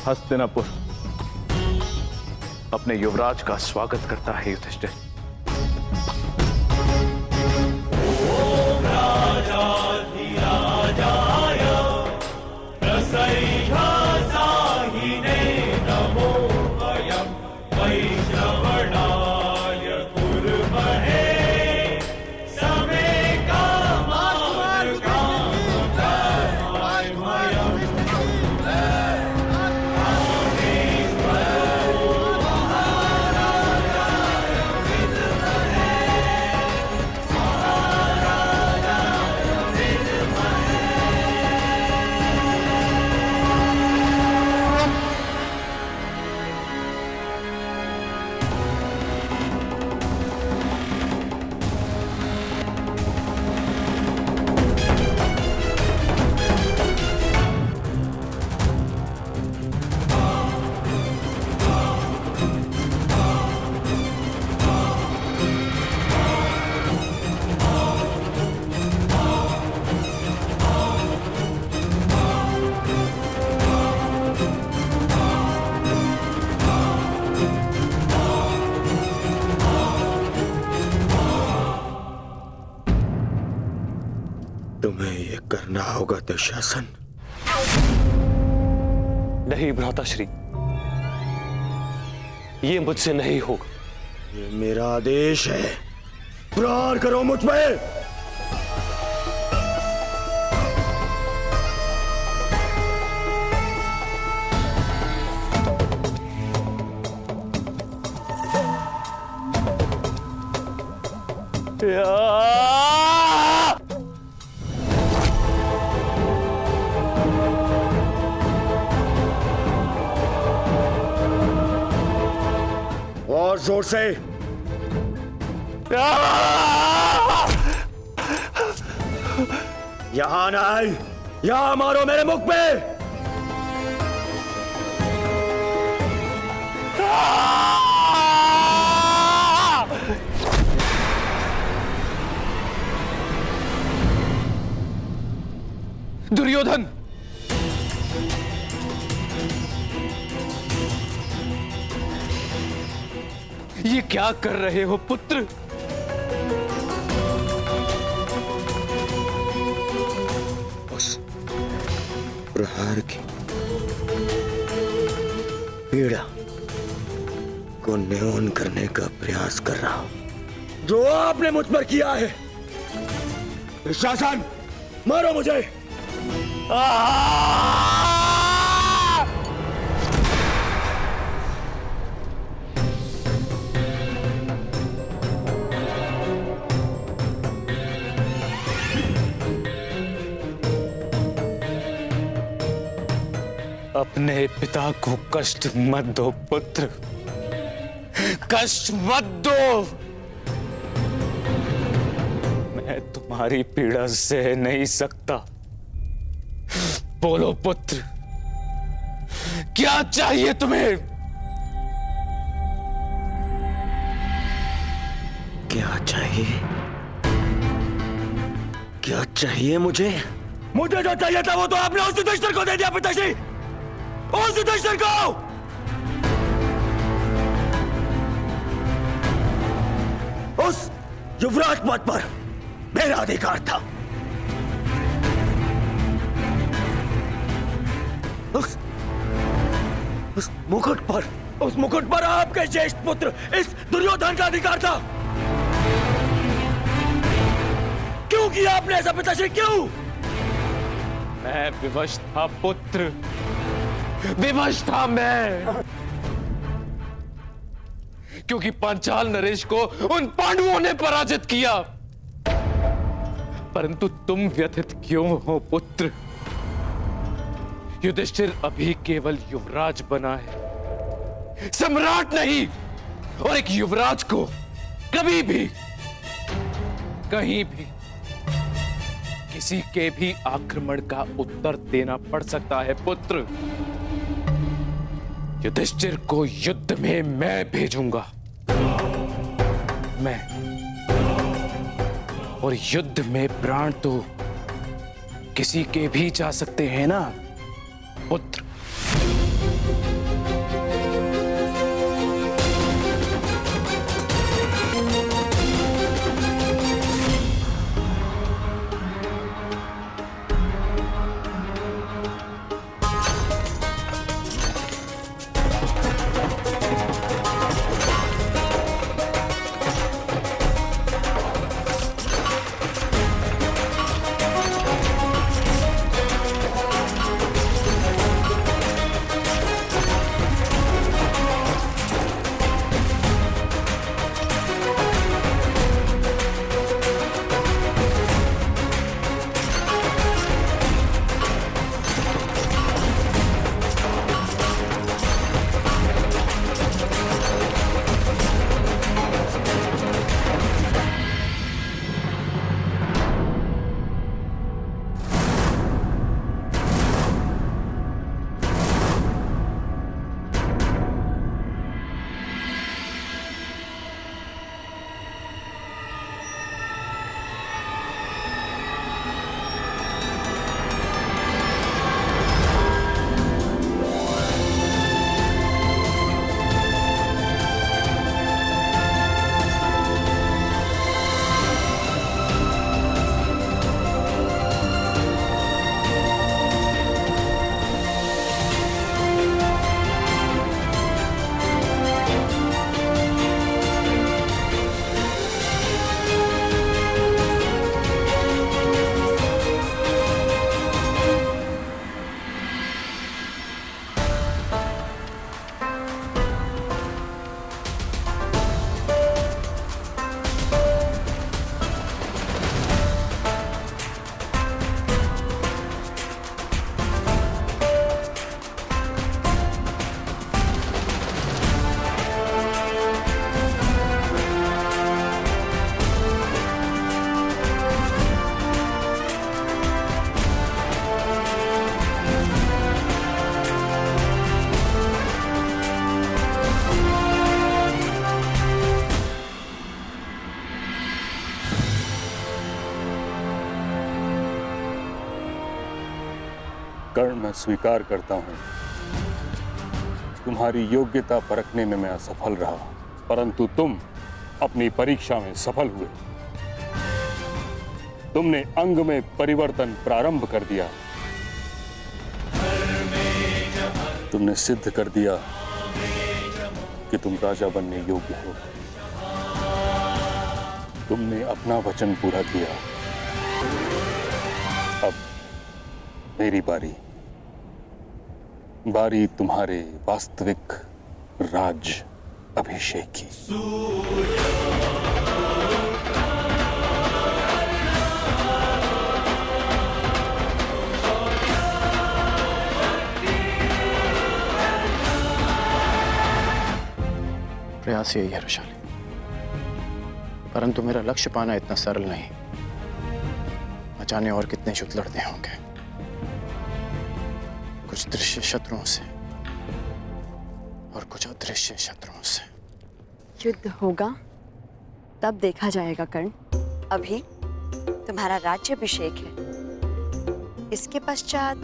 हस्तिनापुर अपने युवराज का स्वागत करता है युधिष्ठिर। तुम्हें ये करना होगा दुशासन। नहीं भ्राताश्री, ये मुझसे नहीं होगा। ये मेरा आदेश है, प्रहार करो मुझ पे। और जोर से। यहां ना आए, यहां मारो मेरे मुख पे। दुर्योधन, ये क्या कर रहे हो पुत्र? उस प्रहार की पीड़ा को न्यून करने का प्रयास कर रहा हूं जो आपने मुझ पर किया है। शासन, मारो मुझे। अपने पिता को कष्ट मत दो पुत्र, कष्ट मत दो। मैं तुम्हारी पीड़ा सह नहीं सकता। बोलो पुत्र, क्या चाहिए तुम्हें? क्या चाहिए? क्या चाहिए मुझे? मुझे जो चाहिए था वो तो आपने उस युधिष्ठिर को दे दिया पिताश्री। उस युधिष्ठिर को! उस युवराज पद पर मेरा अधिकार था। उस मुकुट पर आपके ज्येष्ठ पुत्र इस दुर्योधन का अधिकार था। क्यों किया आपने ऐसा पिताश्री, क्यों? मैं विवश था पुत्र, विवश था मैं, क्योंकि पांचाल नरेश को उन पांडवों ने पराजित किया। परंतु तुम व्यथित क्यों हो पुत्र? युधिष्ठिर अभी केवल युवराज बना है, सम्राट नहीं। और एक युवराज को कभी भी, कहीं भी, किसी के भी आक्रमण का उत्तर देना पड़ सकता है पुत्र। युधिष्ठिर को युद्ध में मैं भेजूंगा, मैं। और युद्ध में प्राण तो किसी के भी जा सकते हैं ना पुत्र। कर्ण, मैं स्वीकार करता हूं तुम्हारी योग्यता परखने में मैं असफल रहा, परंतु तुम अपनी परीक्षा में सफल हुए। तुमने अंग में परिवर्तन प्रारंभ कर दिया। तुमने सिद्ध कर दिया कि तुम राजा बनने योग्य हो। तुमने अपना वचन पूरा किया। अब मेरी बारी तुम्हारे वास्तविक राज अभिषेक की। प्रयास यही है ऋषाली, परंतु मेरा लक्ष्य पाना इतना सरल नहीं। न जाने और कितने युद्ध लड़ने होंगे, कुछ दृश्य शत्रुओं से और कुछ अदृश्य शत्रुओं से। युद्ध होगा तब देखा जाएगा कर्ण। अभी तुम्हारा राज्याभिषेक है, इसके पश्चात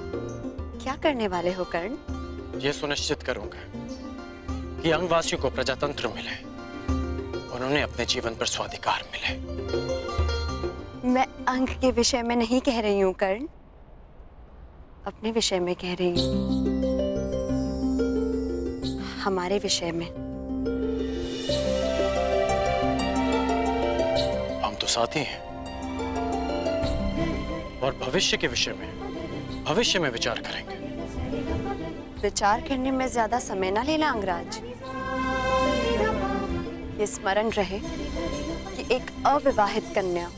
क्या करने वाले हो कर्ण? यह सुनिश्चित करूंगा कि अंगवासियों को प्रजातंत्र मिले, उन्होंने अपने जीवन पर स्वाधिकार मिले। मैं अंग के विषय में नहीं कह रही हूँ कर्ण, अपने विषय में कह रही हूँ, हमारे विषय में। हम तो साथी हैं और भविष्य के विषय में भविष्य में विचार करेंगे। विचार करने में ज्यादा समय ना लेना अंगराज। ये स्मरण रहे कि एक अविवाहित कन्या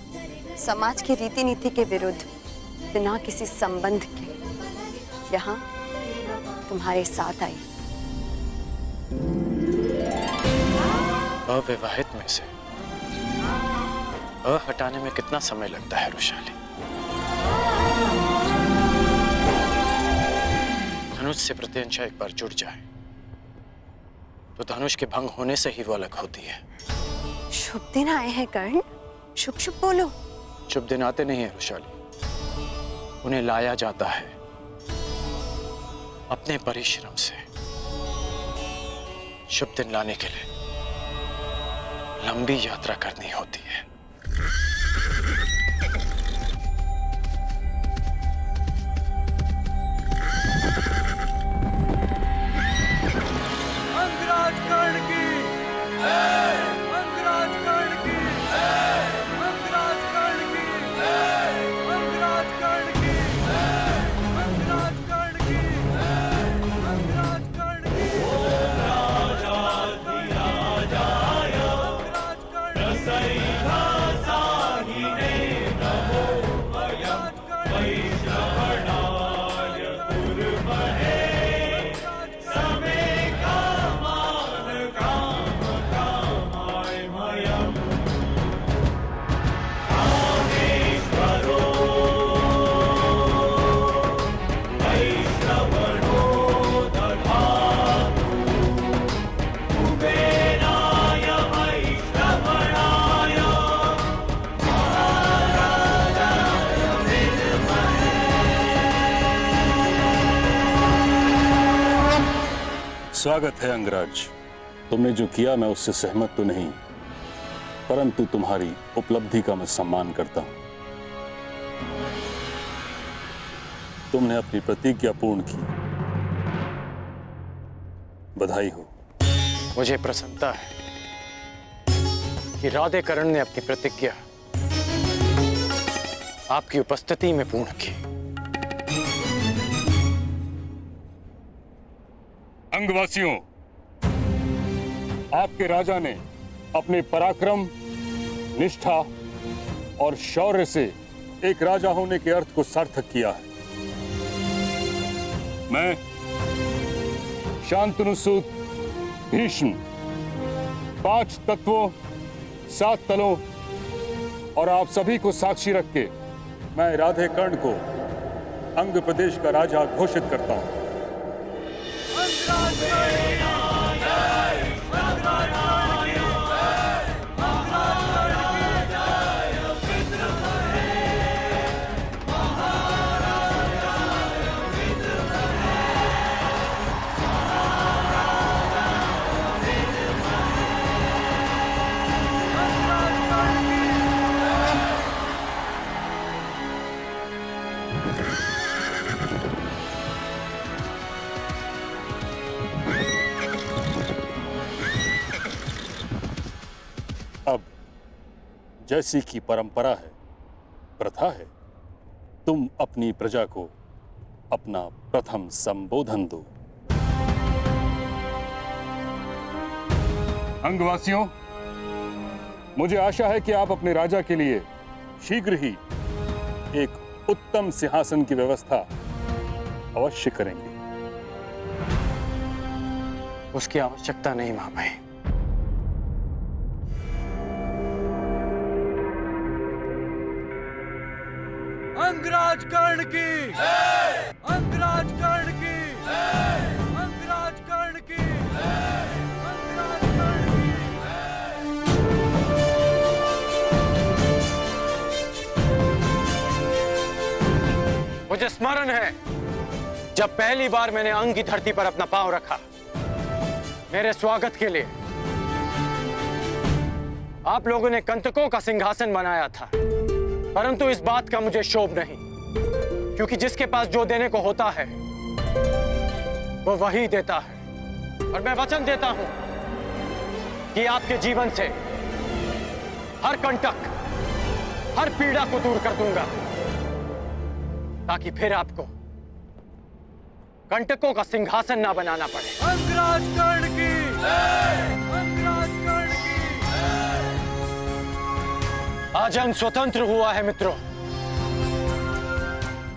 समाज की रीति नीति के विरुद्ध बिना किसी संबंध के यहाँ तुम्हारे साथ आई। अविवाहित में से अ हटाने में कितना समय लगता है ऋषाली? धनुष से प्रत्यंचा एक बार जुड़ जाए तो धनुष के भंग होने से ही वो अलग होती है। शुभ दिन आए हैं कर्ण, शुभ शुभ बोलो। शुभ दिन आते नहीं है ऋषाली, उन्हें लाया जाता है अपने परिश्रम से। शुभ दिन लाने के लिए लंबी यात्रा करनी होती है। अंगराज कर्ण की, अंगराज कर्ण की, अंगराज कर्ण की, अंगराज कर्ण की, अंगराज कर्ण की, अंगराज कर्ण की। स्वागत है अंगराज। तुमने जो किया मैं उससे सहमत तो नहीं, परंतु तुम्हारी उपलब्धि का मैं सम्मान करता हूं। तुमने अपनी प्रतिज्ञा पूर्ण की, बधाई हो। मुझे प्रसन्नता है कि राधेकरण ने अपनी प्रतिज्ञा आपकी उपस्थिति में पूर्ण की। अंगवासियों, आपके राजा ने अपने पराक्रम, निष्ठा और शौर्य से एक राजा होने के अर्थ को सार्थक किया है। मैं शांतनुसूत भीष्म 5 तत्वों 7 तलों और आप सभी को साक्षी रख के मैं राधेकर्ण को अंग प्रदेश का राजा घोषित करता हूं। अब जैसी की परंपरा है, प्रथा है, तुम अपनी प्रजा को अपना प्रथम संबोधन दो। अंगवासियों, मुझे आशा है कि आप अपने राजा के लिए शीघ्र ही एक उत्तम सिंहासन की व्यवस्था अवश्य करेंगे। उसकी आवश्यकता नहीं महामहिम। अंगराज कर्ण की, अंगराज कर्ण की, अंगराज कर्ण की, अंगराज कर्ण की। मुझे स्मरण है जब पहली बार मैंने अंग की धरती पर अपना पांव रखा, मेरे स्वागत के लिए आप लोगों ने कंटकों का सिंहासन बनाया था, परंतु इस बात का मुझे शोभ नहीं, क्योंकि जिसके पास जो देने को होता है वो वही देता है। और मैं वचन देता हूं कि आपके जीवन से हर कंटक, हर पीड़ा को दूर कर दूंगा, ताकि फिर आपको कंटकों का सिंहासन ना बनाना पड़े। अंगराज कर्ण की, अंगराज कर्ण की। आज अंग स्वतंत्र हुआ है मित्रों,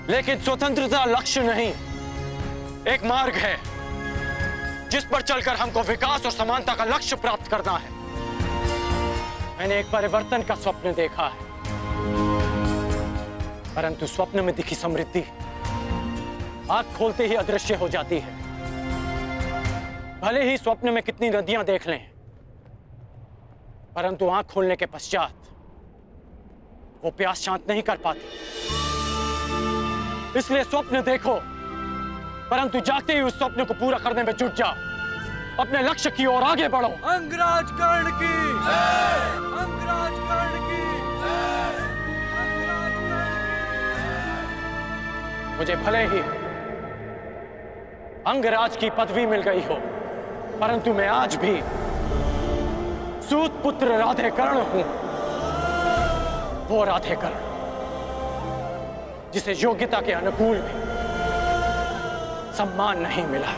लेकिन स्वतंत्रता लक्ष्य नहीं, एक मार्ग है जिस पर चलकर हमको विकास और समानता का लक्ष्य प्राप्त करना है। मैंने एक परिवर्तन का स्वप्न देखा है, परंतु स्वप्न में दिखी समृद्धि आंख खोलते ही अदृश्य हो जाती है। भले ही स्वप्न में कितनी नदियां देख लें, परंतु आंख खोलने के पश्चात वो प्यास शांत नहीं कर पाती। इसलिए स्वप्न देखो, परंतु जागते ही उस स्वप्न को पूरा करने में जुट जाओ। अपने लक्ष्य की ओर आगे बढ़ो। अंगराज कर्ण की, अंगराज कर्ण की, अंगराज कर्ण की। मुझे भले ही अंगराज की पदवी मिल गई हो, परंतु मैं आज भी सूत पुत्र राधेकर्ण हूं। वो राधेकर्ण जिसे योग्यता के अनुकूल भी सम्मान नहीं मिला।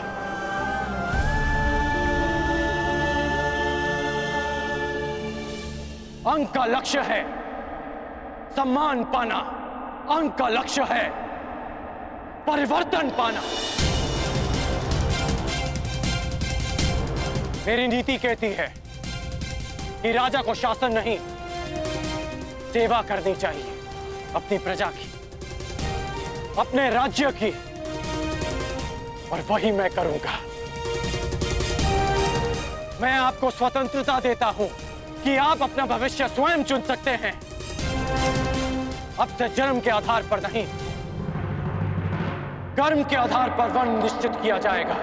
अंग का लक्ष्य है सम्मान पाना, अंग का लक्ष्य है परिवर्तन पाना। मेरी नीति कहती है कि राजा को शासन नहीं, सेवा करनी चाहिए अपनी प्रजा की, अपने राज्य की, और वही मैं करूंगा। मैं आपको स्वतंत्रता देता हूं कि आप अपना भविष्य स्वयं चुन सकते हैं। अब से जन्म के आधार पर नहीं, कर्म के आधार पर वर्ण निश्चित किया जाएगा।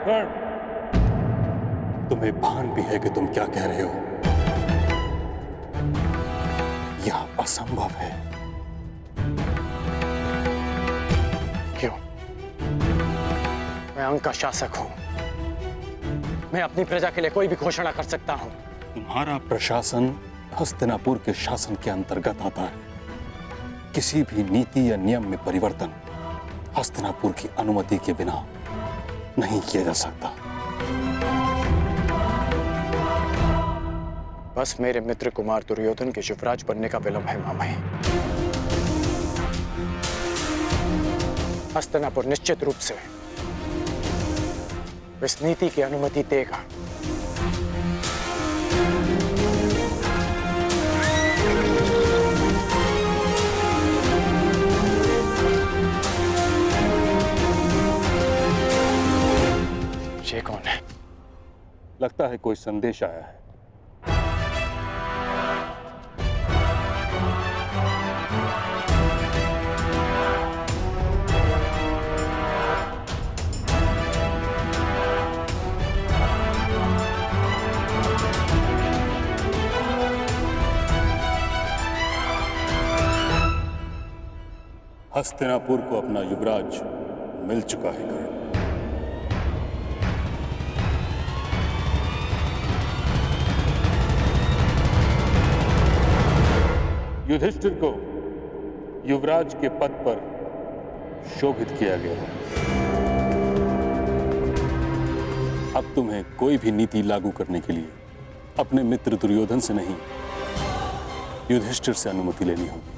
कर्ण, तुम्हें भान भी है कि तुम क्या कह रहे हो? यह असंभव है। क्यों? मैं अंग का शासक हूं, मैं अपनी प्रजा के लिए कोई भी घोषणा कर सकता हूं। तुम्हारा प्रशासन हस्तिनापुर के शासन के अंतर्गत आता है। किसी भी नीति या नियम में परिवर्तन हस्तिनापुर की अनुमति के बिना नहीं किया जा सकता। बस मेरे मित्र कुमार दुर्योधन के युवराज बनने का विलंब है मामही। हस्तिनापुर निश्चित रूप से इस नीति की अनुमति देगा। ये कौन है? लगता है कोई संदेश आया है। हस्तिनापुर को अपना युवराज मिल चुका है कर्ण। युधिष्ठिर को युवराज के पद पर शोभित किया गया है। अब तुम्हें कोई भी नीति लागू करने के लिए अपने मित्र दुर्योधन से नहीं, युधिष्ठिर से अनुमति लेनी होगी।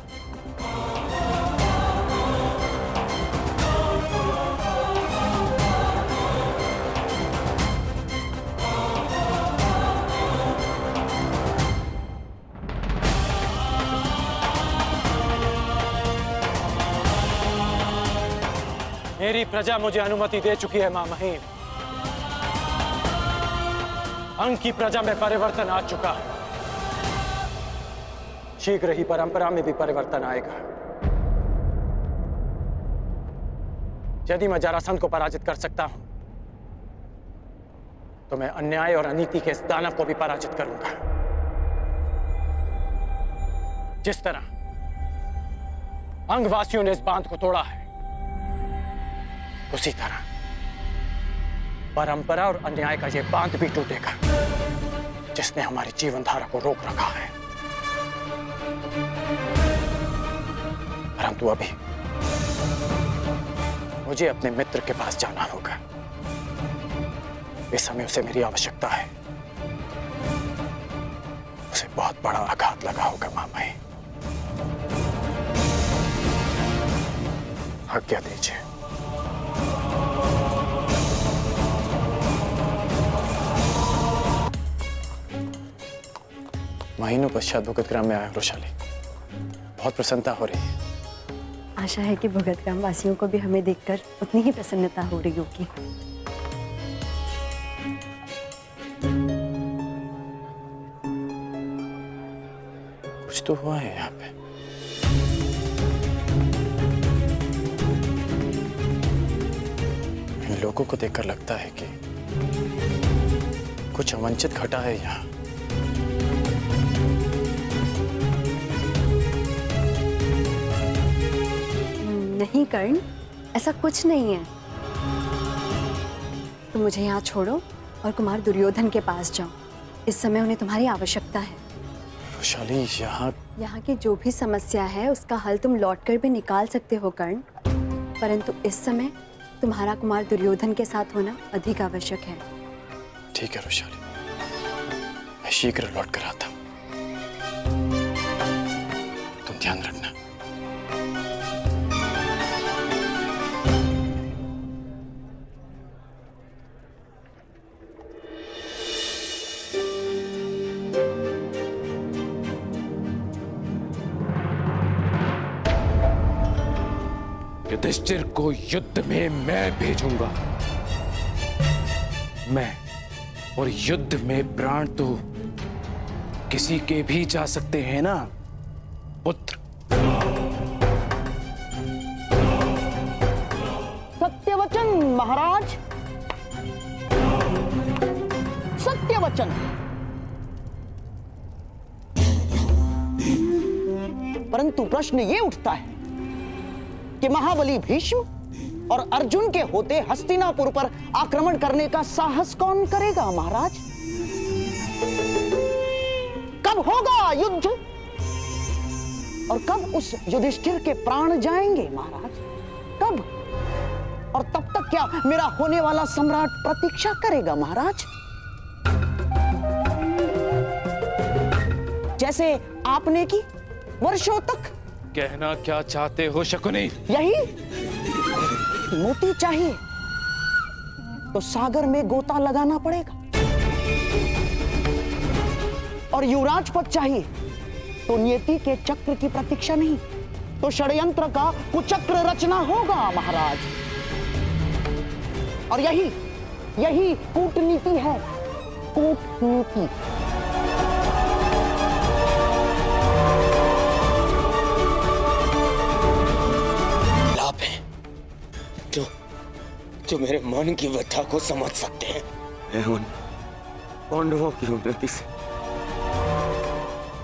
मेरी प्रजा मुझे अनुमति दे चुकी है मां महीम। अंग की प्रजा में परिवर्तन आ चुका है। शीघ्र ही परंपरा में भी परिवर्तन आएगा। यदि मैं जरासंध को पराजित कर सकता हूं तो मैं अन्याय और अनीति के इस दानव को भी पराजित करूंगा। जिस तरह अंगवासियों ने इस बांध को तोड़ा है, उसी तरह परंपरा और अन्याय का यह बांध भी टूटेगा जिसने हमारी जीवन धारा को रोक रखा है। परंतु अभी मुझे अपने मित्र के पास जाना होगा। इस समय उसे मेरी आवश्यकता है। उसे बहुत बड़ा आघात लगा होगा मामाई। आज्ञा दीजिए। महीनों पश्चात भुगत ग्राम में आया वृषाली। बहुत प्रसन्नता हो रही है। आशा है कि भगत ग्राम वासियों को भी हमें देखकर उतनी ही प्रसन्नता हो रही होगी। कुछ तो हुआ है यहाँ पे। इन लोगों को देखकर लगता है कि कुछ अवांछित घटा है यहाँ। नहीं कर्ण, ऐसा कुछ नहीं है। तुम मुझे यहाँ छोड़ो और कुमार दुर्योधन के पास जाओ। इस समय उन्हें तुम्हारी आवश्यकता है। वैशाली, यहाँ की जो भी समस्या है उसका हल तुम लौटकर भी निकाल सकते हो कर्ण, परंतु इस समय तुम्हारा कुमार दुर्योधन के साथ होना अधिक आवश्यक है। ठीक है वैशाली, मैं शीघ्र लौट कर आता हूँ। तुम ध्यान रखना। युधिष्ठिर को युद्ध में मैं भेजूंगा। मैं, और युद्ध में प्राण तो किसी के भी जा सकते हैं ना पुत्र। सत्यवचन महाराज, सत्यवचन। परंतु प्रश्न ये उठता है कि महाबली भीष्म और अर्जुन के होते हस्तिनापुर पर आक्रमण करने का साहस कौन करेगा महाराज? कब होगा युद्ध और कब उस युधिष्ठिर के प्राण जाएंगे महाराज? कब? और तब तक क्या मेरा होने वाला सम्राट प्रतीक्षा करेगा महाराज? जैसे आपने की वर्षों तक। कहना क्या चाहते हो शकुनी? यही मोती चाहिए तो सागर में गोता लगाना पड़ेगा, और युवराज पद चाहिए तो नियति के चक्र की प्रतीक्षा नहीं, तो षड्यंत्र का कुचक्र रचना होगा महाराज। और यही कूटनीति है, कूटनीति। जो मेरे मन की व्यथा को समझ सकते हैं। मैं उन पांडवों की उन्नति से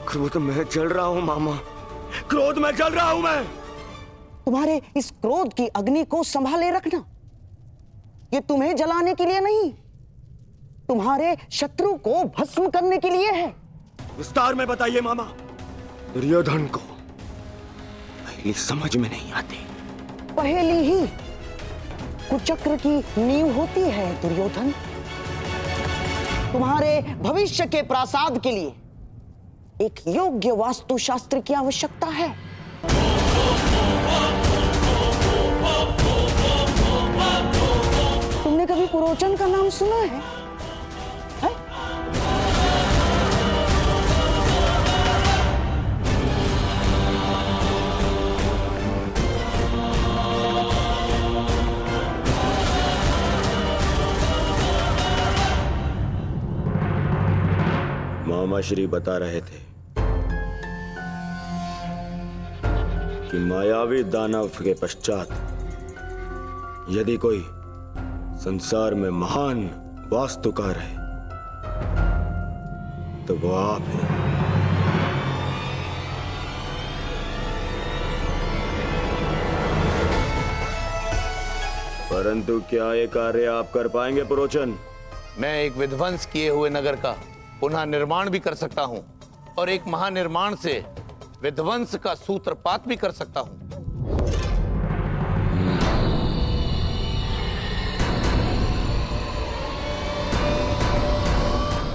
क्रोध में जल रहा हूं मामा, क्रोध में जल रहा हूं मैं। तुम्हारे इस क्रोध की अग्नि को संभाले रखना। ये तुम्हें जलाने के लिए नहीं, तुम्हारे शत्रु को भस्म करने के लिए है। विस्तार में बताइए मामा। दुर्योधन को पहली समझ में नहीं आती। पहेली ही कुचक्र की नींव होती है दुर्योधन। तुम्हारे भविष्य के प्रासाद के लिए एक योग्य वास्तुशास्त्र की आवश्यकता है। तुमने कभी पुरोचन का नाम सुना है? मामा श्री बता रहे थे कि मायावी दानव के पश्चात यदि कोई संसार में महान वास्तुकार है तो वो आप हैं। परंतु क्या ये कार्य आप कर पाएंगे पुरोचन? मैं एक विध्वंस किए हुए नगर का पुनः निर्माण भी कर सकता हूं और एक महानिर्माण से विध्वंस का सूत्रपात भी कर सकता हूं।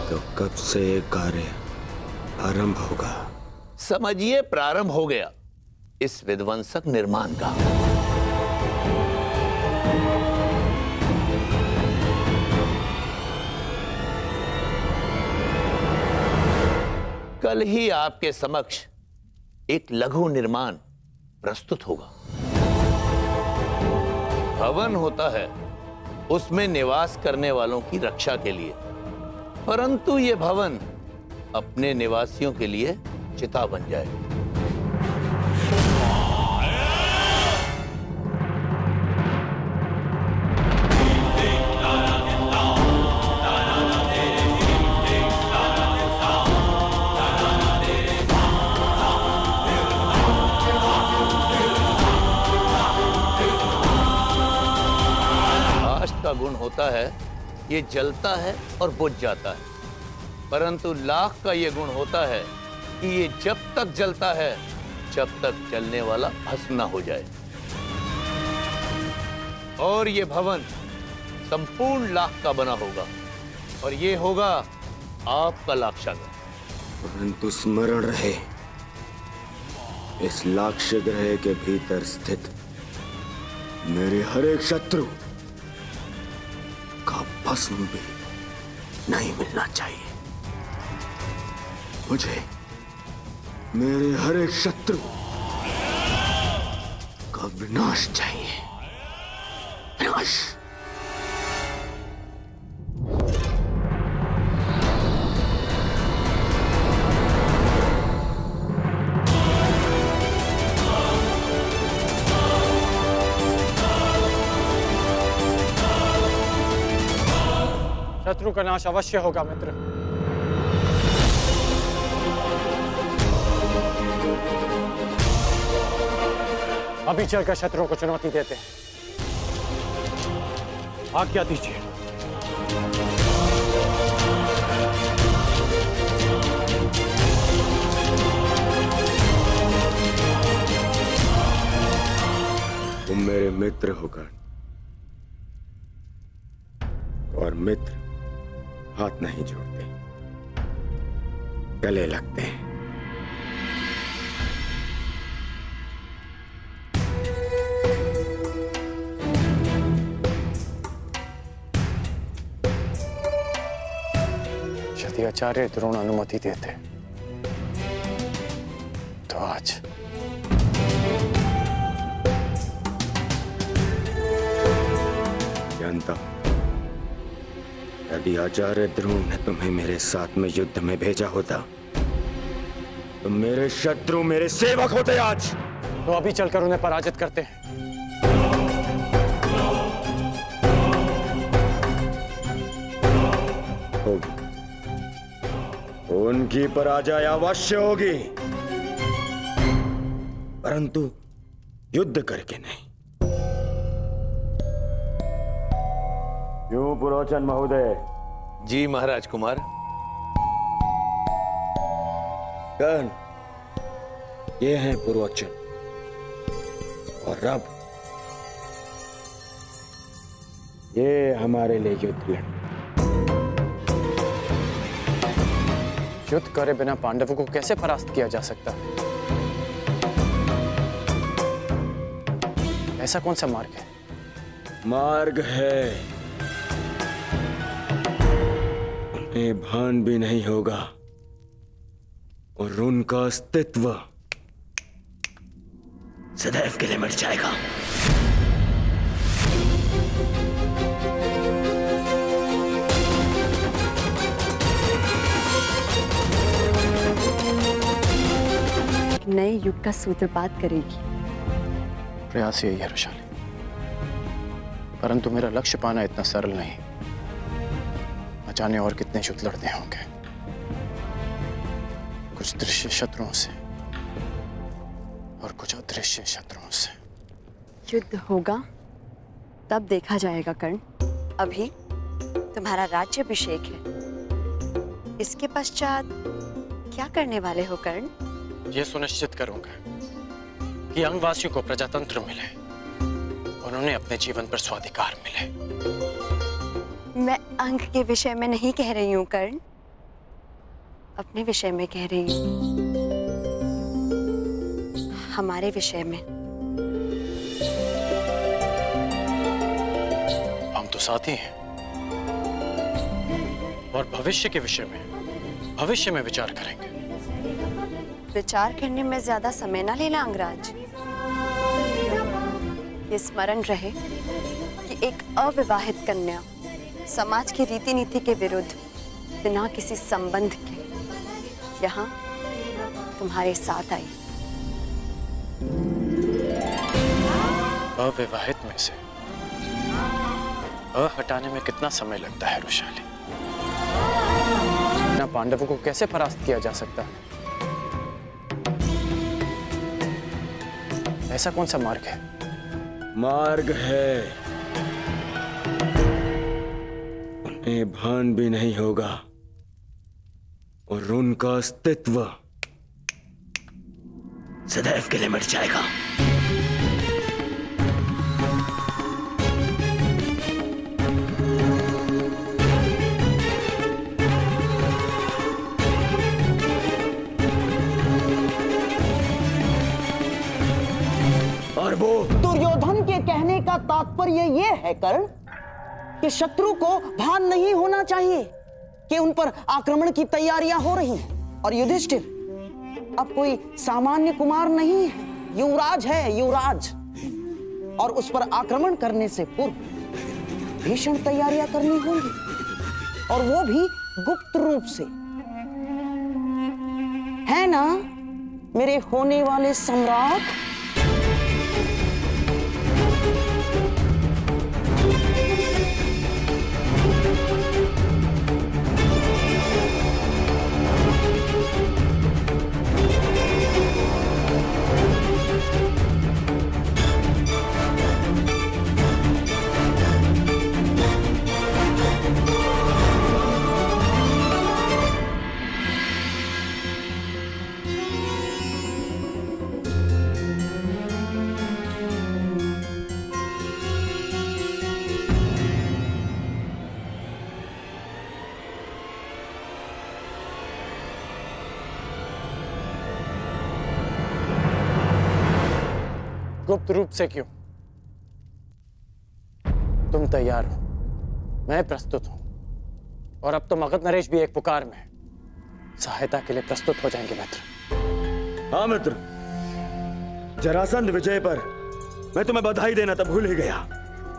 तो कब से ये कार्य आरंभ होगा? समझिए प्रारंभ हो गया इस विध्वंसक निर्माण का। कल ही आपके समक्ष एक लघु निर्माण प्रस्तुत होगा। भवन होता है उसमें निवास करने वालों की रक्षा के लिए, परंतु यह भवन अपने निवासियों के लिए चिता बन जाएगा। का गुण होता है ये जलता है और बुझ जाता है, परंतु लाख का ये गुण होता है कि ये जब तक जलता है जब तक जलने वाला भस्म न हो जाए। और ये भवन संपूर्ण लाख का बना होगा और ये होगा आपका लाक्षागृह। परंतु स्मरण रहे, इस लाक्ष्य ग्रह के भीतर स्थित मेरे हर एक शत्रु का भस्म भी नहीं मिलना चाहिए। मुझे मेरे हर एक शत्रु का विनाश चाहिए। विनाश। शत्रु का नाश अवश्य होगा मित्र। अभी चलकर शत्रुओं को चुनौती देते हैं। आज्ञा दीजिए। तुम मेरे मित्र हो कर्ण, और मित्र हाथ नहीं जोड़ते, गले लगते हैं। यदि आचार्य द्रोण अनुमति देते तो आज जानता हूं, यदि आचार्य द्रोण ने तुम्हें मेरे साथ में युद्ध में भेजा होता तो मेरे शत्रु मेरे सेवक होते आज। तो अभी चलकर उन्हें पराजित करते हैं। होगी, उनकी पराजय अवश्य होगी, परंतु युद्ध करके नहीं। क्यों पुरोचन महोदय? जी महाराज कुमार। कर्ण, ये हैं पुरोचन, और अब ये हमारे लिए युद्ध लड़। युद्ध करे बिना पांडवों को कैसे परास्त किया जा सकता है? ऐसा कौन सा मार्ग है? मार्ग है, उन्हें भान भी नहीं होगा और उनका अस्तित्व सदैव के लिए मिट जाएगा। नए युग का सूत्रपात करेगी। प्रयास यही है वैशाली, परंतु मेरा लक्ष्य पाना इतना सरल नहीं। न जाने और कितने युद्ध लड़ने होंगे, कुछ दृश्य शत्रुओं से और कुछ अदृश्य शत्रुओं से। युद्ध होगा तब देखा जाएगा कर्ण। अभी तुम्हारा राज्याभिषेक है, इसके पश्चात क्या करने वाले हो कर्ण? यह सुनिश्चित करूंगा कि अंगवासियों को प्रजातंत्र मिले और उन्हें अपने जीवन पर स्वाधिकार मिले। मैं अंग के विषय में नहीं कह रही हूँ कर्ण, अपने विषय में कह रही हूँ, हमारे विषय में। हम तो साथी हैं और भविष्य के विषय में भविष्य में विचार करेंगे। विचार करने में ज्यादा समय ना लेना अंगराज। ये स्मरण रहे कि एक अविवाहित कन्या समाज की रीति नीति के विरुद्ध बिना किसी संबंध के यहाँ तुम्हारे साथ आई। अविवाहित में से अ हटाने में कितना समय लगता है वैशाली? ना पांडवों को कैसे परास्त किया जा सकता है? ऐसा कौन सा मार्ग है? मार्ग है, उन्हें भान भी नहीं होगा और उनका अस्तित्व सदैव के लिए मिट जाएगा। और वो दुर्योधन के कहने का तात्पर्य यह है कर्ण कि शत्रु को भान नहीं होना चाहिए कि उन पर आक्रमण की तैयारियां हो रही हैं। और युधिष्ठिर अब कोई सामान्य कुमार नहीं है, युवराज है, युवराज। और उस पर आक्रमण करने से पूर्व भीषण तैयारियां करनी होंगी, और वो भी गुप्त रूप से, है ना मेरे होने वाले सम्राट? गुप्त रूप से क्यों? तुम तैयार हो, मैं प्रस्तुत हूं, और अब तो मगध नरेश भी एक पुकार में है। सहायता के लिए प्रस्तुत हो जाएंगे मित्र। हाँ मित्र, जरासंध विजय पर मैं तुम्हें बधाई देना तो भूल ही गया।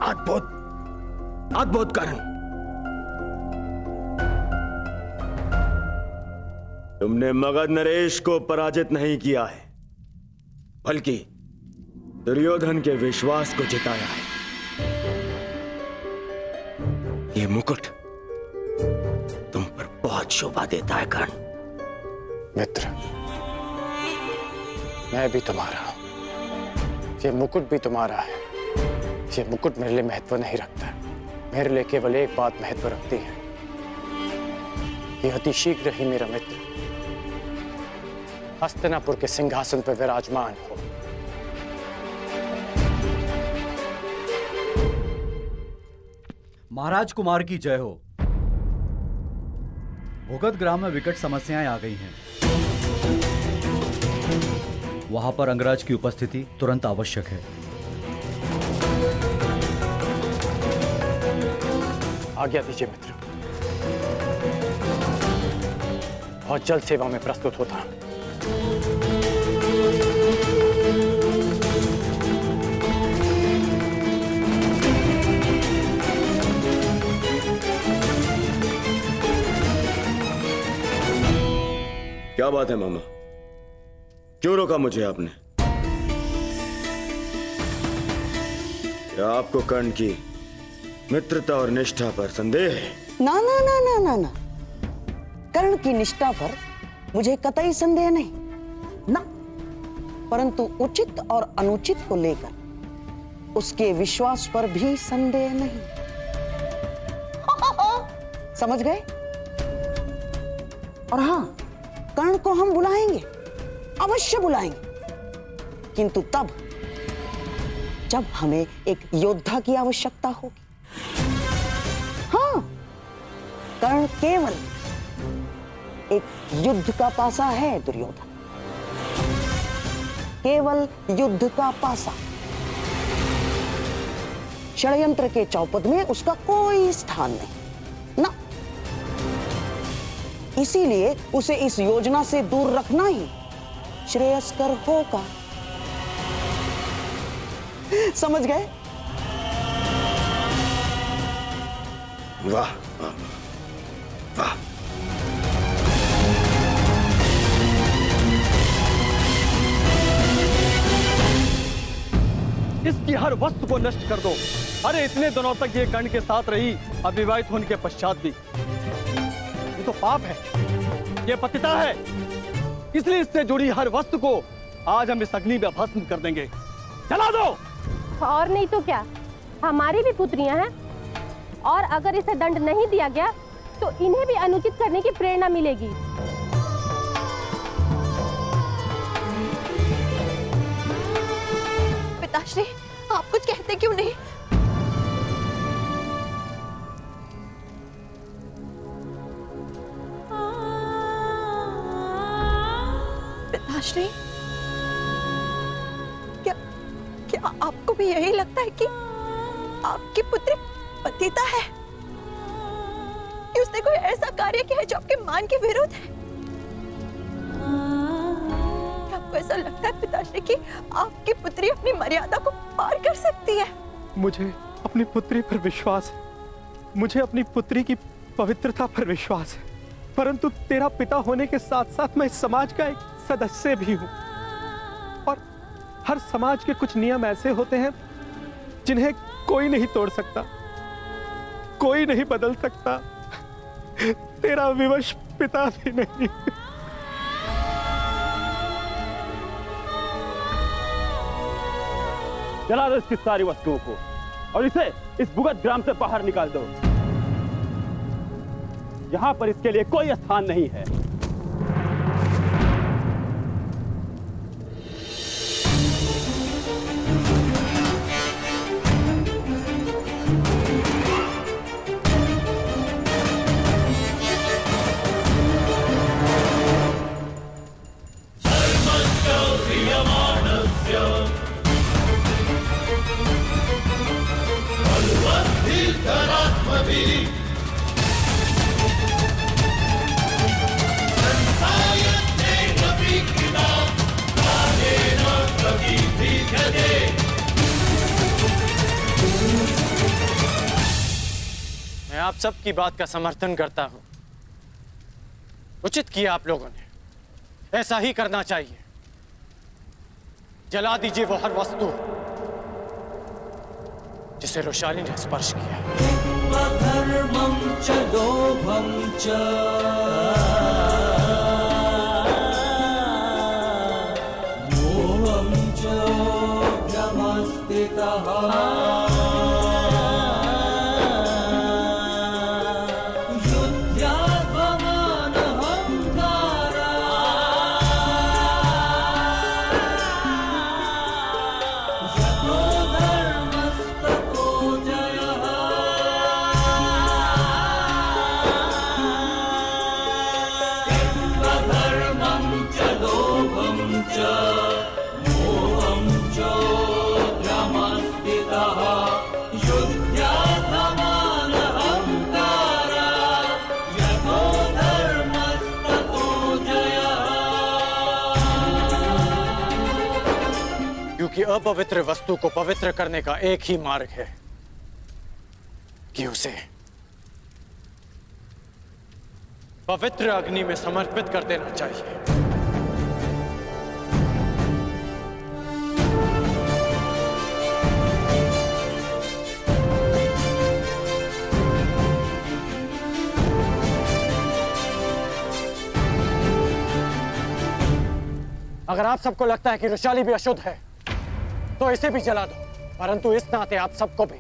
अद्भुत अद्भुत कर्ण, तुमने मगध नरेश को पराजित नहीं किया है, बल्कि दुर्योधन के विश्वास को जिताया है। ये मुकुट तुम पर बहुत शोभा देता है कर्ण। मित्र, मैं भी तुम्हारा हूं, ये मुकुट भी तुम्हारा है। ये मुकुट मेरे लिए महत्व नहीं रखता, मेरे लिए केवल एक बात महत्व रखती है, ये अति शीघ्र ही मेरा मित्र हस्तिनापुर के सिंहासन पर विराजमान हो। महाराज कुमार की जय हो। भुगत ग्राम में विकट समस्याएं आ गई हैं। वहां पर अंगराज की उपस्थिति तुरंत आवश्यक है। आज्ञा दीजिए मित्र, बहुत जल्द सेवा में प्रस्तुत होता हूं। क्या बात है मामा, क्यों रोका मुझे आपने? क्या आपको कर्ण की मित्रता और निष्ठा पर संदेह है? ना ना ना ना ना ना, कर्ण की निष्ठा पर मुझे कतई संदेह नहीं ना, परंतु उचित और अनुचित को लेकर उसके विश्वास पर भी संदेह नहीं। समझ गए? और हां, कर्ण को हम बुलाएंगे, अवश्य बुलाएंगे, किंतु तब जब हमें एक योद्धा की आवश्यकता होगी। हाँ, कर्ण केवल एक युद्ध का पासा है दुर्योधन, केवल युद्ध का पासा। षड्यंत्र के चौपट में उसका कोई स्थान नहीं ना, इसीलिए उसे इस योजना से दूर रखना ही श्रेयस्कर होगा। समझ गए? वाह वाह वाह। इसकी हर वस्तु को नष्ट कर दो। अरे इतने दिनों तक ये कर्ण के साथ रही, अविवाहित होने के पश्चात भी। ये तो पाप है, ये पतिता है, इसलिए इससे जुड़ी हर वस्तु को आज हम इस अग्नि में भस्म कर देंगे। जला दो। और नहीं तो क्या, हमारी भी पुत्रियां हैं, और अगर इसे दंड नहीं दिया गया तो इन्हें भी अनुचित करने की प्रेरणा मिलेगी। पिताश्री, आप कुछ कहते क्यों नहीं? पिताश्री, क्या आपको भी यही लगता है कि आपकी पुत्री पतिता है, कि उसने कोई ऐसा कार्य किया है जो आपके मान के विरुद्ध है? क्या आपको ऐसा लगता है पिताश्री कि आपकी पुत्री अपनी मर्यादा को पार कर सकती है? मुझे अपनी पुत्री पर विश्वास है, मुझे अपनी पुत्री की पवित्रता पर विश्वास है, परंतु तेरा पिता होने के साथ साथ मैं इस समाज का एक सदस्य भी हूं, और हर समाज के कुछ नियम ऐसे होते हैं जिन्हें कोई नहीं तोड़ सकता, कोई नहीं बदल सकता, तेरा विवश पिता भी नहीं। जला दो इसकी सारी वस्तुओं को और इसे इस भुगत ग्राम से बाहर निकाल दो। यहां पर इसके लिए कोई स्थान नहीं है। मैं आप सब की बात का समर्थन करता हूं। उचित किया आप लोगों ने, ऐसा ही करना चाहिए। जला दीजिए वो हर वस्तु जिसे रोशाली ने स्पर्श किया। धर्मं च लोभं च मोहं च भ्रमस्थितः क्योंकि अपवित्र वस्तु को पवित्र करने का एक ही मार्ग है कि उसे पवित्र अग्नि में समर्पित कर देना चाहिए। अगर आप सबको लगता है कि रुशाली भी अशुद्ध है तो इसे भी जला दो, परंतु इस नाते आप सबको भी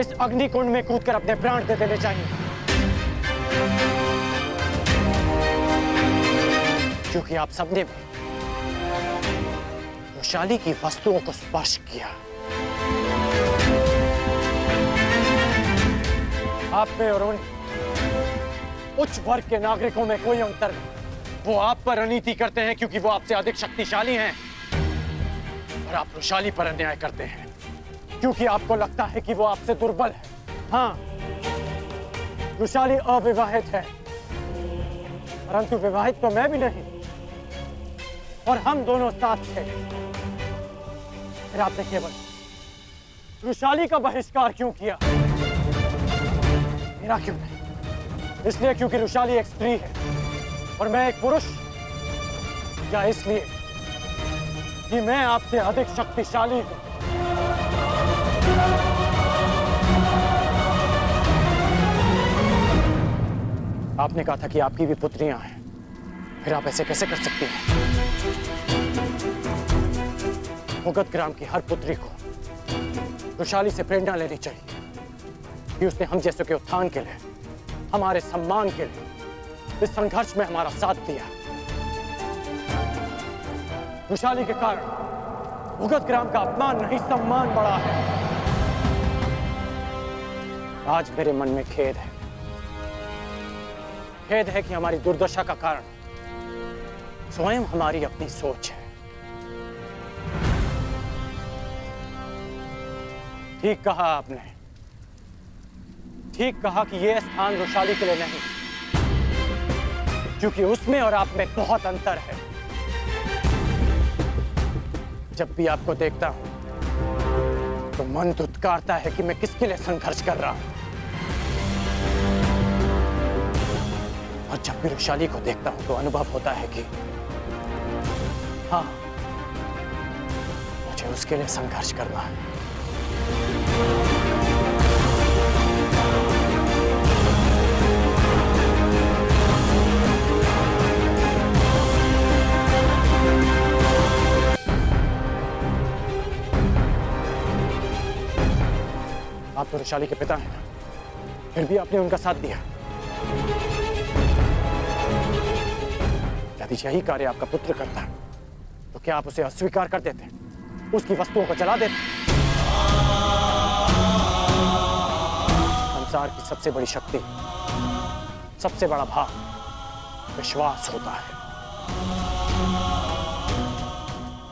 इस अग्निकुंड में कूदकर अपने प्राण दे देने चाहिए, क्योंकि आप सबने भी रुशाली की वस्तुओं को स्पर्श किया। आप में और उन उच्च वर्ग के नागरिकों में कोई अंतर नहीं। वो आप पर अनीति करते हैं क्योंकि वो आपसे अधिक शक्तिशाली हैं, और आप रुशाली पर अन्याय करते हैं क्योंकि आपको लगता है कि वो आपसे दुर्बल है। हाँ, रुशाली अविवाहित है, परंतु विवाहित तो मैं भी नहीं, और हम दोनों साथ थे। फिर आपने केवल रुशाली का बहिष्कार क्यों किया, मेरा क्यों नहीं? इसलिए क्योंकि रुशाली एक स्त्री है और मैं एक पुरुष, या इसलिए कि मैं आपसे अधिक शक्तिशाली हूं? आपने कहा था कि आपकी भी पुत्रियां हैं, फिर आप ऐसे कैसे कर सकती हैं? मुगत ग्राम की हर पुत्री को रुशाली से प्रेरणा लेनी चाहिए कि उसने हम जैसों के उत्थान के लिए, हमारे सम्मान के लिए इस संघर्ष में हमारा साथ दिया। रुशाली के कारण मुगत ग्राम का अपमान नहीं, सम्मान बढ़ा है। आज मेरे मन में खेद है, खेद है कि हमारी दुर्दशा का कारण स्वयं हमारी अपनी सोच है। ठीक कहा आपने, ठीक कहा कि यह स्थान रुशाली के लिए नहीं, क्योंकि उसमें और आप में बहुत अंतर है। जब भी आपको देखता हूं तो मन धुतकारता है कि मैं किसके लिए संघर्ष कर रहा हूं, और जब भी रुशाली को देखता हूं तो अनुभव होता है कि हाँ, मुझे उसके लिए संघर्ष करना है। आप तो रुशाली के पिता हैं ना, फिर भी आपने उनका साथ दिया। यदि यही कार्य आपका पुत्र करता तो क्या आप उसे अस्वीकार कर देते, उसकी वस्तुओं को जला देते? संसार की सबसे बड़ी शक्ति, सबसे बड़ा भाव विश्वास होता है।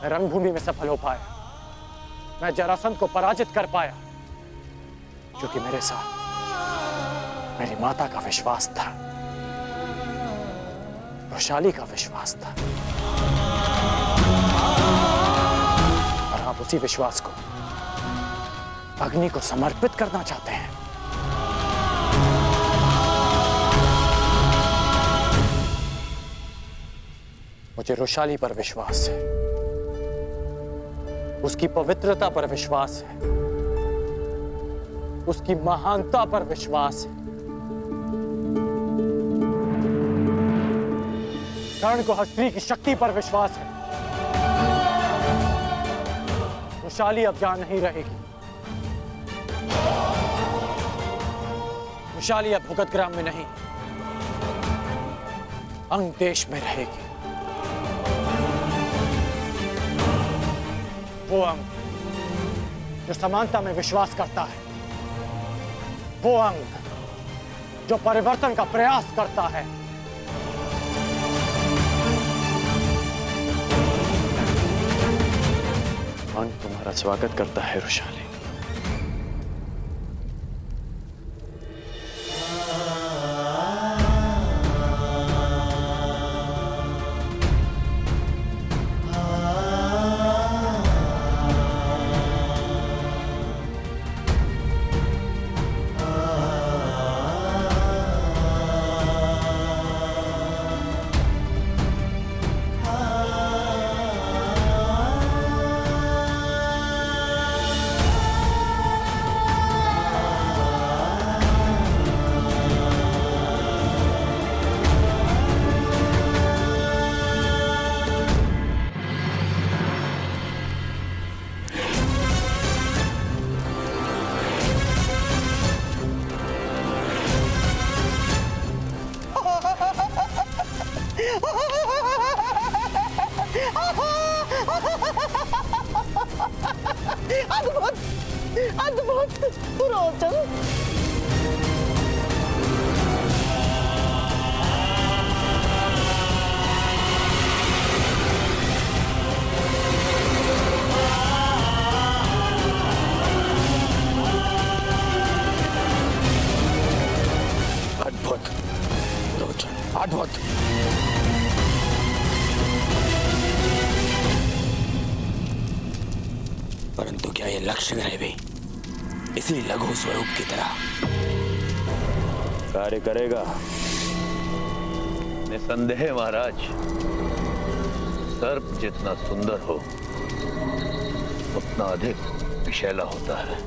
मैं रणभूमि में सफल हो पाया, मैं जरासंध को पराजित कर पाया क्योंकि मेरे साथ मेरी माता का विश्वास था, रुशाली का विश्वास था, और आप उसी विश्वास को अग्नि को समर्पित करना चाहते हैं। मुझे रुशाली पर विश्वास है, उसकी पवित्रता पर विश्वास है, उसकी महानता पर विश्वास है। कर्ण को हर स्त्री की शक्ति पर विश्वास है। रुशाली अब यहां नहीं रहेगी। रुशाली अब भुगत ग्राम में नहीं, अंग देश में रहेगी। वो अंग जो समानता में विश्वास करता है, वो अंग जो परिवर्तन का प्रयास करता है। मन तुम्हारा स्वागत करता है रुशाली। अद्भुत अद्भुत पुरोचन। अद्भुत रोचन, अद्भुत। परंतु क्या ये लक्ष्य ग्रह भी इसी लघु स्वरूप की तरह कार्य करेगा? निसंदेह महाराज, सर्प जितना सुंदर हो उतना अधिक विषैला होता है।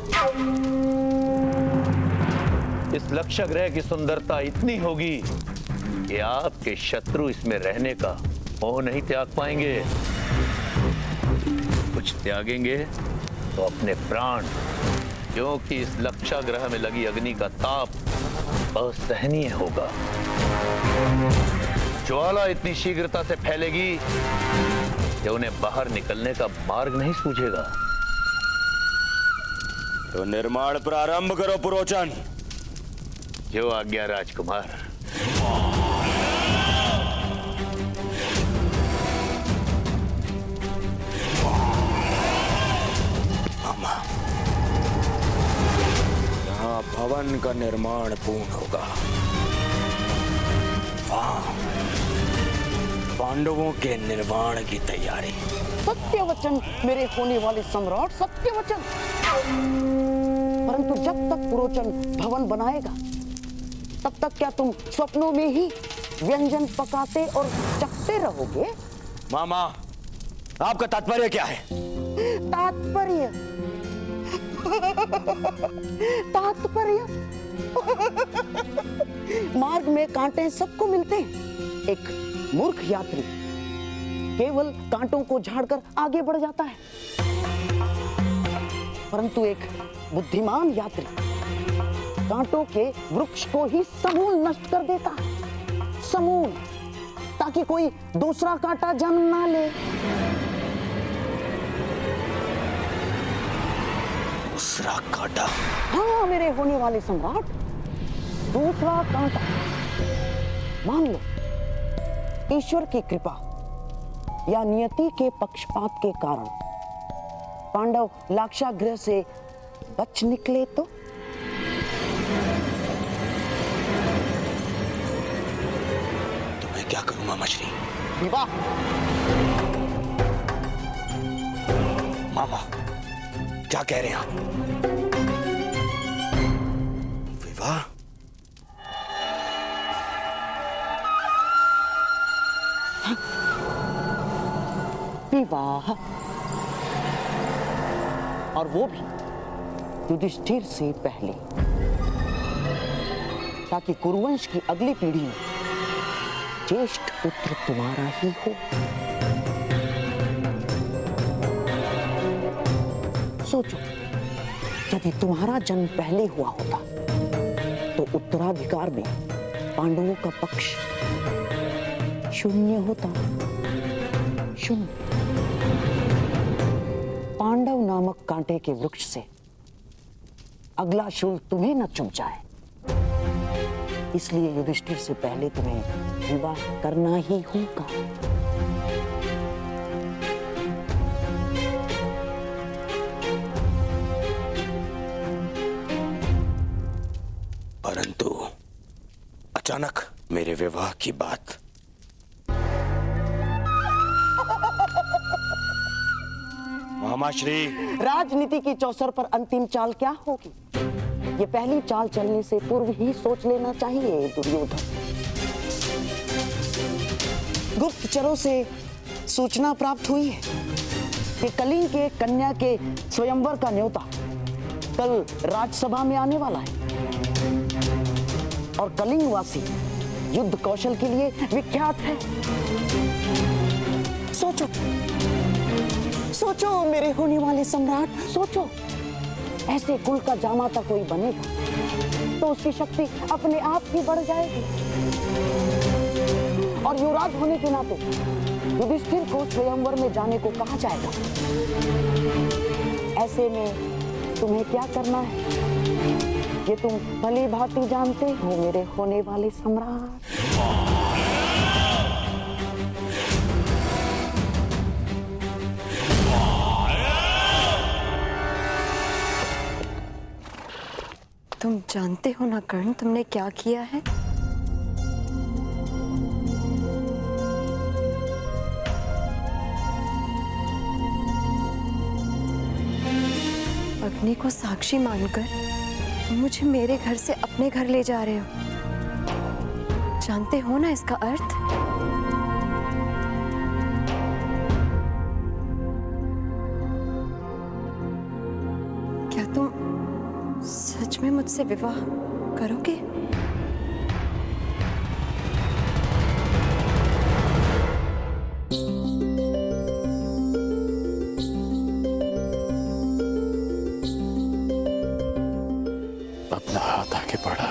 इस लक्ष्य ग्रह की सुंदरता इतनी होगी कि आपके शत्रु इसमें रहने का मोह नहीं त्याग पाएंगे। कुछ त्यागेंगे तो अपने प्राण, क्योंकि इस लक्ष्य ग्रह में लगी अग्नि का ताप असहनीय होगा। ज्वाला इतनी शीघ्रता से फैलेगी कि उन्हें बाहर निकलने का मार्ग नहीं सूझेगा। तो निर्माण प्रारंभ करो पुरोचन। जो आज्ञा राजकुमार। मामा, यहाँ भवन का निर्माण पूर्ण होगा, वहां पांडवों के निर्माण की तैयारी। सत्य वचन मेरे होने वाले सम्राट, सत्य वचन। परंतु जब तक पुरोचन भवन बनाएगा तब तक क्या तुम स्वप्नों में ही व्यंजन पकाते और चखते रहोगे? मामा, आपका तात्पर्य क्या है? तात्पर्य तात्पर्य मार्ग में कांटे सबको मिलते हैं। एक मूर्ख यात्री केवल कांटों को झाड़कर आगे बढ़ जाता है, परंतु एक बुद्धिमान यात्री कांटों के वृक्ष को ही समूल नष्ट कर देता है, समूल, ताकि कोई दूसरा कांटा जन्म ना ले। दूसरा कांटा? हाँ मेरे होने वाले सम्राट, दूसरा कांटा। मान लो ईश्वर की कृपा या नियति के पक्षपात के कारण पांडव लाक्षागृह से बच निकले तो? क्या करूं मामा श्री? विवाह। मामा, क्या कह रहे हैं आप? विवाह? विवाह, और वो भी युधिष्ठिर से पहले, ताकि कुरुवंश की अगली पीढ़ी में ज्येष्ठ पुत्र तुम्हारा ही हो। सोचो, यदि तुम्हारा जन्म पहले हुआ होता तो उत्तराधिकार में पांडवों का पक्ष शून्य होता, शून्य। पांडव नामक कांटे के वृक्ष से अगला शूल तुम्हें न चुभ जाए, इसलिए युधिष्ठिर से पहले तुम्हें विवाह करना ही होगा। परंतु अचानक मेरे विवाह की बात। मामा श्री, राजनीति की चौसर पर अंतिम चाल क्या होगी, ये पहली चाल चलने से पूर्व ही सोच लेना चाहिए दुर्योधन। गुप्तचरों से सूचना प्राप्त हुई है कि कलिंग के कन्या के स्वयंवर का न्योता कल राजसभा में आने वाला है, और कलिंगवासी युद्ध कौशल के लिए विख्यात है। सोचो सोचो मेरे होने वाले सम्राट, सोचो, ऐसे कुल का जामाता कोई बनेगा तो उसकी शक्ति अपने आप ही बढ़ जाएगी, और युवराज होने के नाते युधिष्ठिर को स्वयंवर में जाने को कहा जाएगा। ऐसे में तुम्हें क्या करना है ये तुम भली भांति जानते हो मेरे होने वाले सम्राट। तुम जानते हो ना कर्ण, तुमने क्या किया है? अग्नि को साक्षी मानकर मुझे मेरे घर से अपने घर ले जा रहे हो। जानते हो ना इसका अर्थ? क्या तुम सच में मुझसे विवाह करोगे? अपना हाथ आगे बढ़ा।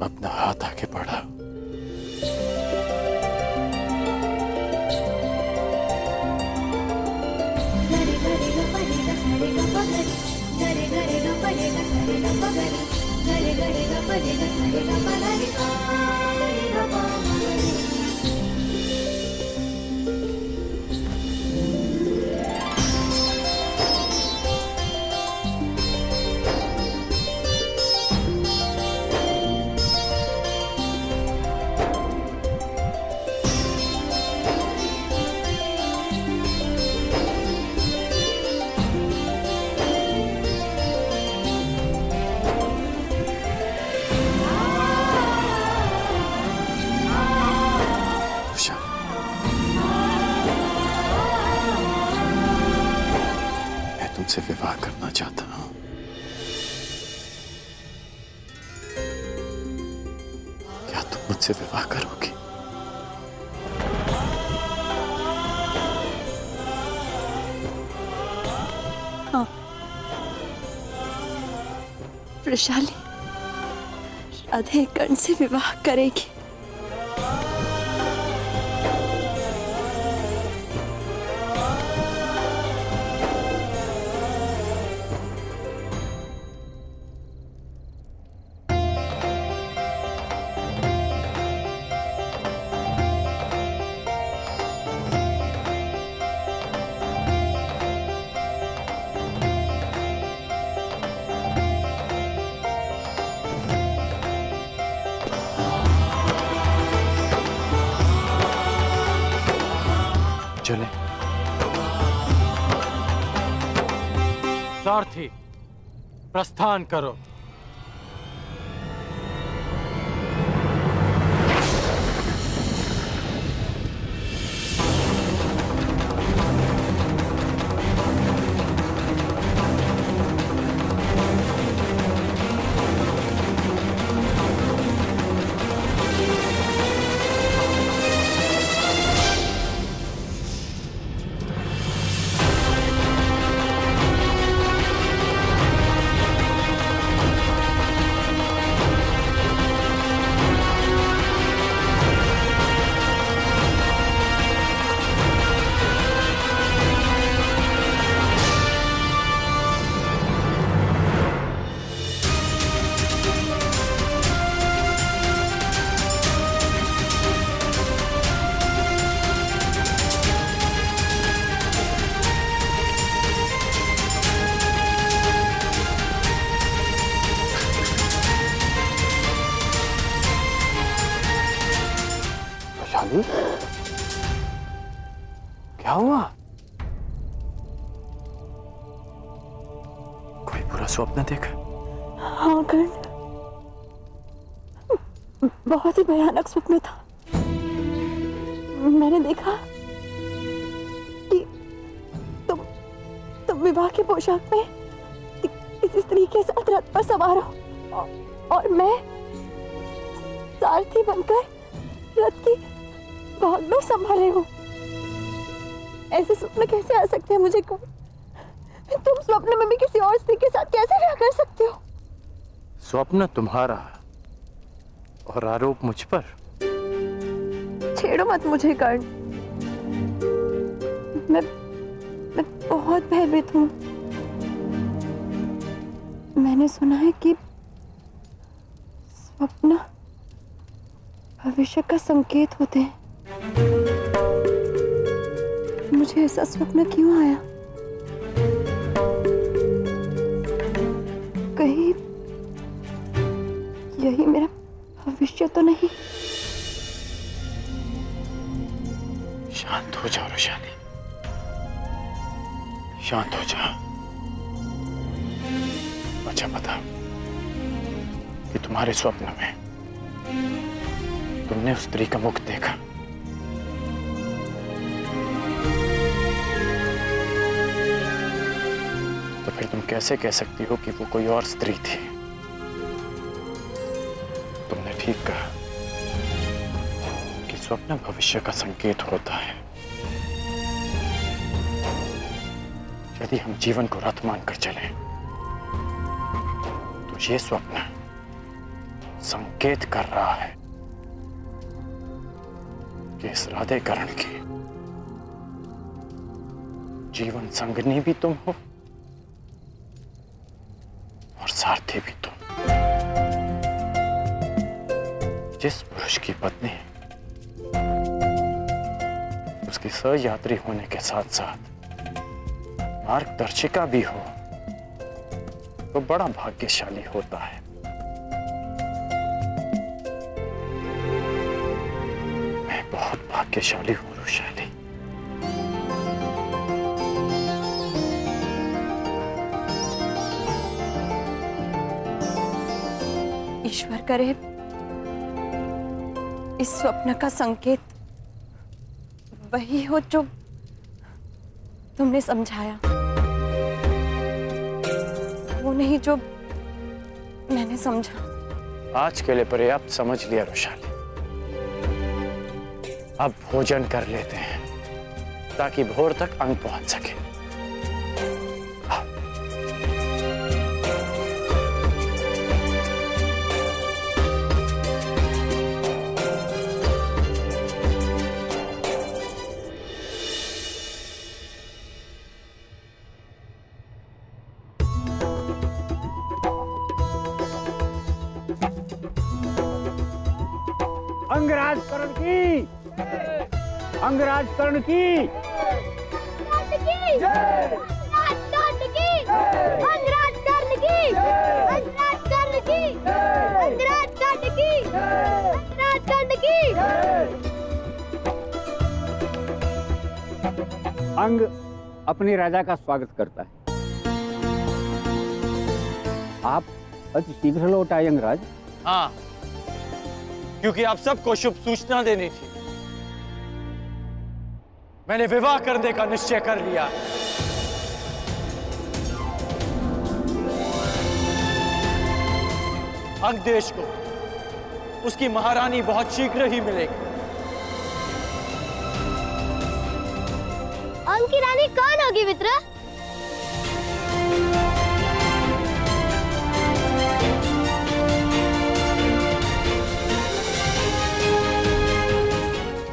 अपना हाथ आगे बढ़ा। तुमसे विवाह करना चाहता हूं। क्या तुम मुझसे विवाह करोगी? हाँ, वृषाली राधे कर्ण से विवाह करेगी। चले। सारथी, प्रस्थान करो। क्या हुआ? कोई बुरा स्वप्न देखा? हाँ कर्ण, बहुत ही भयानक स्वप्न था। मैंने देखा कि तुम विवाह की पोशाक में किसी स्त्री के साथ रथ पर सवार हो और मैं सारथी बनकर रथ की भागदौड़ संभाले हूँ। ऐसे स्वप्न कैसे आ सकते हैं मुझे? तुम स्वप्न में भी किसी और स्त्री के साथ कैसे विवाह कर सकते हो? स्वप्न तुम्हारा और आरोप मुझ पर। छेड़ो मत मुझे कर्ण। मैं बहुत भयभीत हूँ। मैंने सुना है कि स्वप्न भविष्य का संकेत होते हैं। मुझे ऐसा स्वप्न क्यों आया? कहीं यही मेरा भविष्य तो नहीं? शांत हो जाओ रोशानी, शांत हो जाओ। अच्छा बताओ कि तुम्हारे स्वप्न में तुमने उस स्त्री का मुख देखा? तो फिर तुम कैसे कह सकती हो कि वो कोई और स्त्री थी? तुमने ठीक कहा कि स्वप्न भविष्य का संकेत होता है। यदि हम जीवन को रथ मानकर चलें तो ये स्वप्न संकेत कर रहा है कि इस राधे कर्ण की जीवन संगनी भी तुम हो और सारथी भी तुम। जिस पुरुष की पत्नी उसकी सहयात्री होने के साथ साथ मार्गदर्शिका भी हो तो बड़ा भाग्यशाली होता है। मैं बहुत भाग्यशाली हूं रोशानी। ईश्वर करे इस स्वप्न का संकेत वही हो जो तुमने समझाया, वो नहीं जो मैंने समझा। आज के लिए पर्याप्त समझ लिया रोशानी। अब भोजन कर लेते हैं ताकि भोर तक अंग पहुंच सके। अंगराज कर्ण की, अंगराज कर्ण की, अंग अपने राजा का स्वागत करता है। आप अति शीघ्र लौट आए अंगराज। हाँ, क्योंकि आप सबको शुभ सूचना देनी थी। मैंने विवाह करने का निश्चय कर लिया। अंग देश को उसकी महारानी बहुत शीघ्र ही मिलेगी। अंग की रानी कौन होगी मित्र?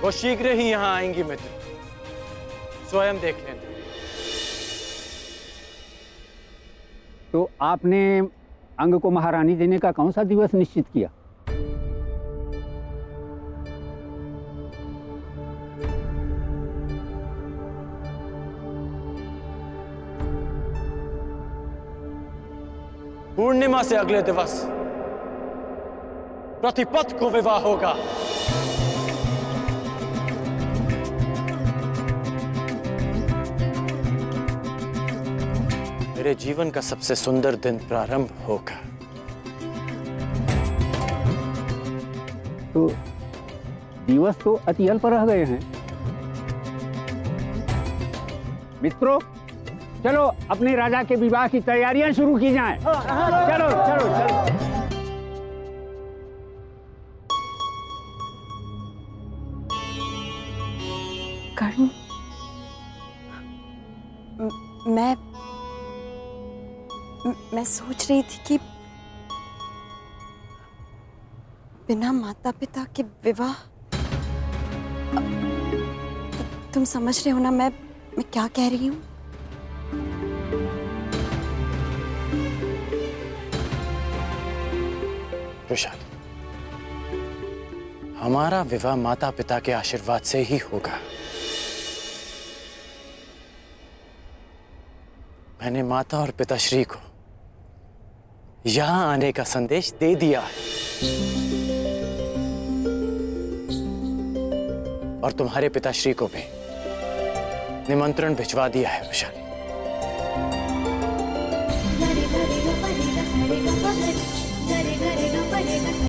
वो शीघ्र ही यहां आएंगी मित्र, स्वयं देख लेना। तो आपने अंग को महारानी देने का कौन सा दिवस निश्चित किया? पूर्णिमा से अगले दिवस प्रतिपद को विवाह होगा। मेरे जीवन का सबसे सुंदर दिन प्रारंभ होगा। तो दिवस तो अति अल्प रह गए हैं। मित्रों, चलो अपने राजा के विवाह की तैयारियां शुरू की जाएं। चलो चलो चलो। कर्ण, मैं सोच रही थी कि बिना माता पिता के विवाह, तुम समझ रहे हो ना मैं क्या कह रही हूँ? वैशाली, हमारा विवाह माता पिता के आशीर्वाद से ही होगा। मैंने माता और पिताश्री को यहां आने का संदेश दे दिया है और तुम्हारे पिताश्री को भी निमंत्रण भिजवा दिया है वैशाली।